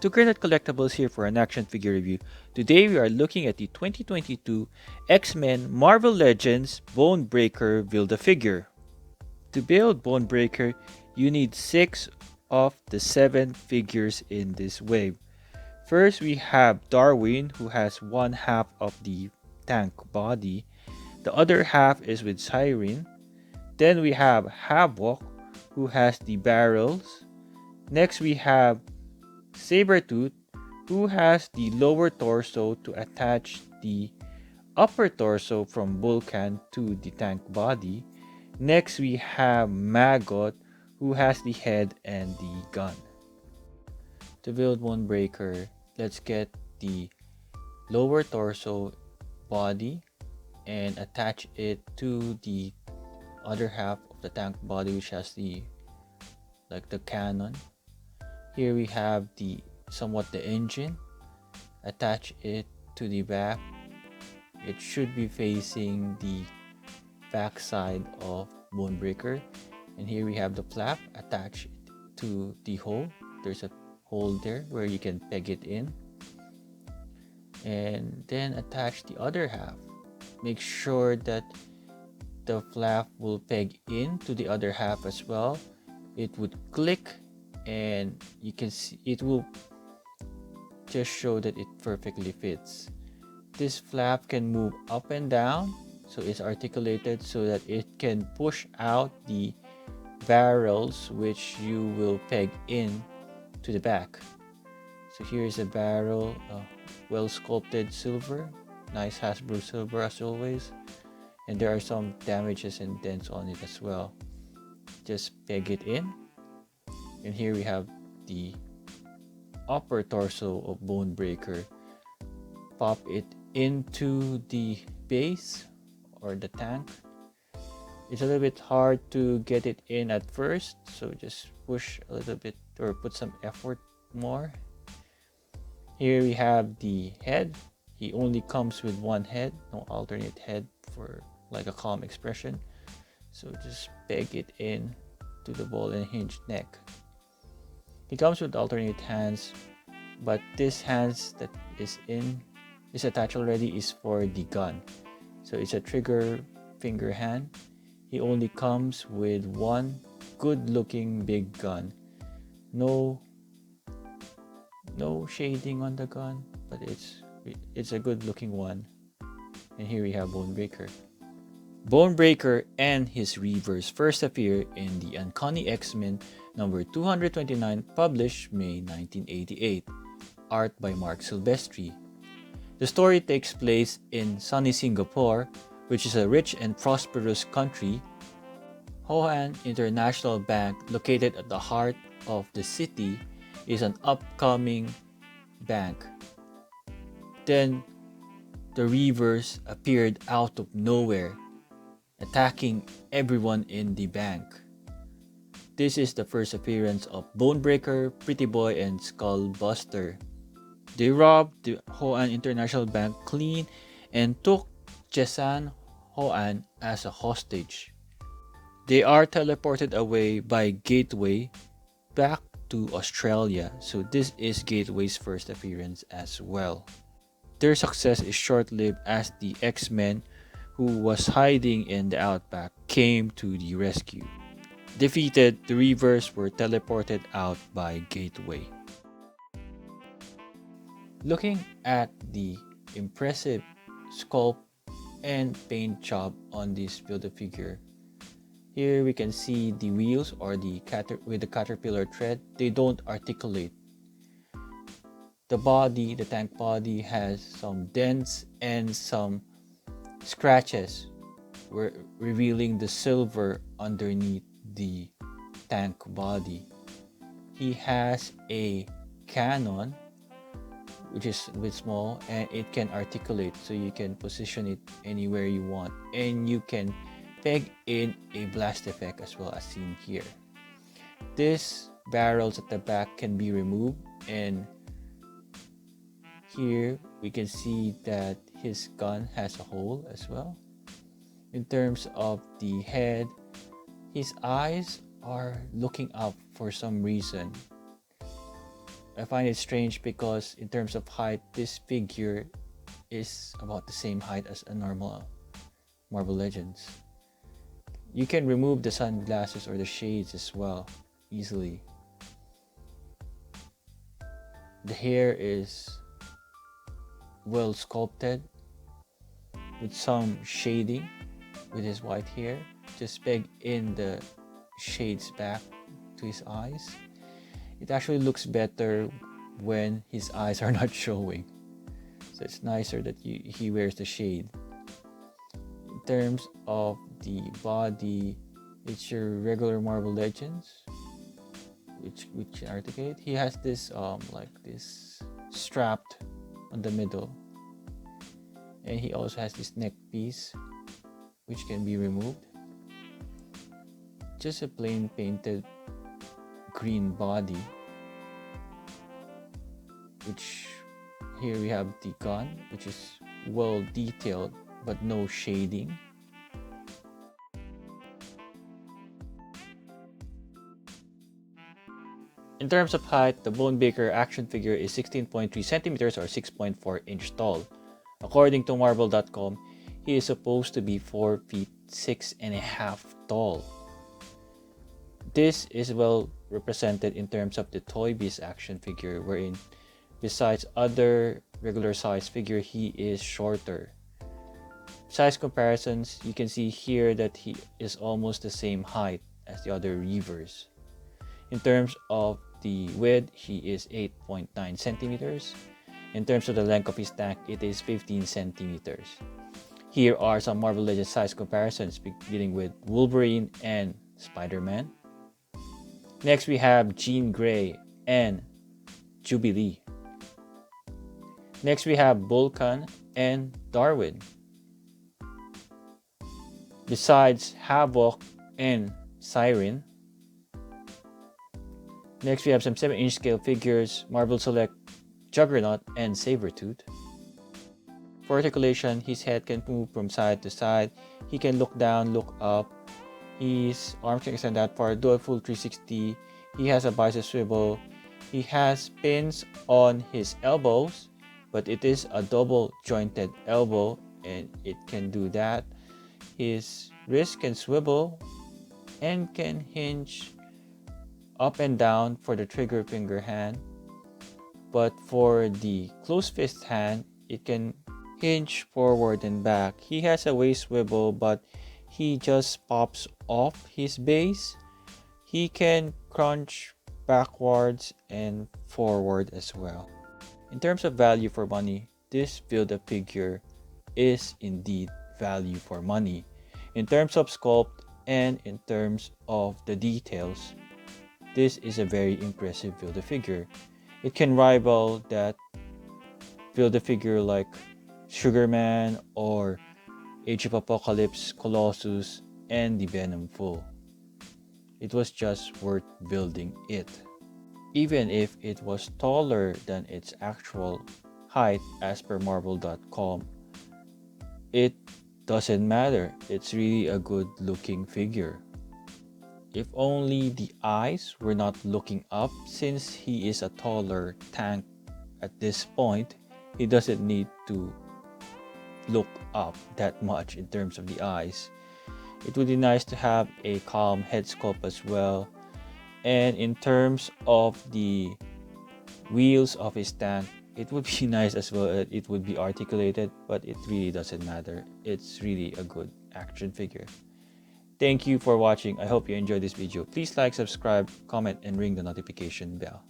To Granite Collectibles here for an action figure review. Today we are looking at the 2022 X-Men Marvel Legends Bonebreaker Build-A-Figure. To build Bonebreaker, you need 6 of the 7 figures in this wave. First we have Darwin, who has one half of the tank body. The other half is with Siren. Then we have Havoc, who has the barrels. Next we have Sabretooth, who has the lower torso to attach the upper torso from Vulcan to the tank body. Next we have Maggot, who has the head and the gun. To build Bonebreaker, let's get the lower torso body and attach it to the other half of the tank body, which has the cannon. Here we have the engine. Attach it to the back. It should be facing the back side of Bonebreaker. And here we have the flap. Attach it to the hole. There's a hole there where you can peg it in. And then attach the other half. Make sure that the flap will peg in to the other half as well. It would click, and you can see it will just show that it perfectly fits. This flap can move up and down, so it's articulated so that it can push out the barrels, which you will peg in to the back. So here's a barrel, well sculpted silver, nice Hasbro silver as always, and there are some damages and dents on it as well. Just peg it in. And here we have the upper torso of Bonebreaker. Pop it into the base or the tank. It's a little bit hard to get it in at first, so just push a little bit or put some effort more. Here we have the head. He only comes with one head, no alternate head for like a calm expression. So just peg it in to the ball and hinge neck. He comes with alternate hands, but this hands that is attached already is for the gun. So it's a trigger finger hand. He only comes with one good looking big gun. No shading on the gun, but it's a good looking one. And here we have Bonebreaker. Bonebreaker and his Reavers first appear in the Uncanny X-men number 229, published May 1988. Art by Mark Silvestri. The story takes place in sunny Singapore, which is a rich and prosperous country. Hoan International Bank, located at the heart of the city, is an upcoming bank. Then the Reavers appeared out of nowhere, attacking everyone in the bank. This is the first appearance of Bonebreaker, Pretty Boy, and Skullbuster. They robbed the Hoan International Bank clean and took Chesan Hoan as a hostage. They are teleported away by Gateway back to Australia, so this is Gateway's first appearance as well. Their success is short-lived as the X-Men, who was hiding in the outback, came to the rescue. Defeated, the Reavers were teleported out by Gateway. Looking at the impressive sculpt and paint job on this Build-A-Figure, here we can see the wheels or with the caterpillar tread. They don't articulate. The body, the tank body, has some dents and some scratches, revealing the silver underneath the tank body. He has a cannon, which is a bit small, and it can articulate, so you can position it anywhere you want, and you can peg in a blast effect as well, as seen here. This barrels at the back can be removed, and here we can see that his gun has a hole as well. In terms of the head, his eyes are looking up for some reason. I find it strange because in terms of height, this figure is about the same height as a normal Marvel Legends. You can remove the sunglasses or the shades as well easily. The hair is well sculpted with some shading with his white hair. Just peg in the shades back to his eyes. It actually looks better when his eyes are not showing. So it's nicer that he wears the shade. In terms of the body, it's your regular Marvel Legends, which articulate. He has this like this strapped on the middle, and he also has this neck piece which can be removed. Just a plain painted green body, which here we have the gun, which is well detailed but no shading. In terms of height, the Bonebreaker action figure is 16.3 centimeters or 6.4 inch tall. According to Marvel.com, he is supposed to be 4 feet 6.5 tall. This is well represented in terms of the Toy Biz action figure, wherein besides other regular size figure, he is shorter. Size comparisons, you can see here that he is almost the same height as the other Reavers. In terms of the width, he is 8.9 centimeters. In terms of the length of his tank, it is 15 centimeters. Here are some Marvel Legends size comparisons beginning with Wolverine and Spider-Man. Next, we have Jean Grey and Jubilee. Next, we have Vulcan and Darwin. Besides Havoc and Siren. Next, we have some 7-inch scale figures, Marvel Select Juggernaut and Sabretooth. For articulation, his head can move from side to side. He can look down, look up. His arms can extend that far, do a full 360. He has a bicep swivel. He has pins on his elbows, but it is a double jointed elbow and it can do that. His wrist can swivel and can hinge up and down for the trigger finger hand. But for the closed fist hand, it can hinge forward and back. He has a waist swivel, but he just pops off his base. He can crunch backwards and forward as well. In terms of value for money, this Build-A-Figure is indeed value for money. In terms of sculpt and in terms of the details, this is a very impressive Build-A-Figure. It can rival that Build-A-Figure like Sugarman or Age of Apocalypse, Colossus, and the Venom Full. It was just worth building it. Even if it was taller than its actual height as per Marvel.com, it doesn't matter. It's really a good looking figure. If only the eyes were not looking up, since he is a taller tank at this point, he doesn't need to look up that much in terms of the eyes. It would be nice to have a calm head sculpt as well. And in terms of the wheels of his tank, it would be nice as well that it would be articulated, but it really doesn't matter. It's really a good action figure. Thank you for watching. I hope you enjoyed this video. Please like, subscribe, comment, and ring the notification bell.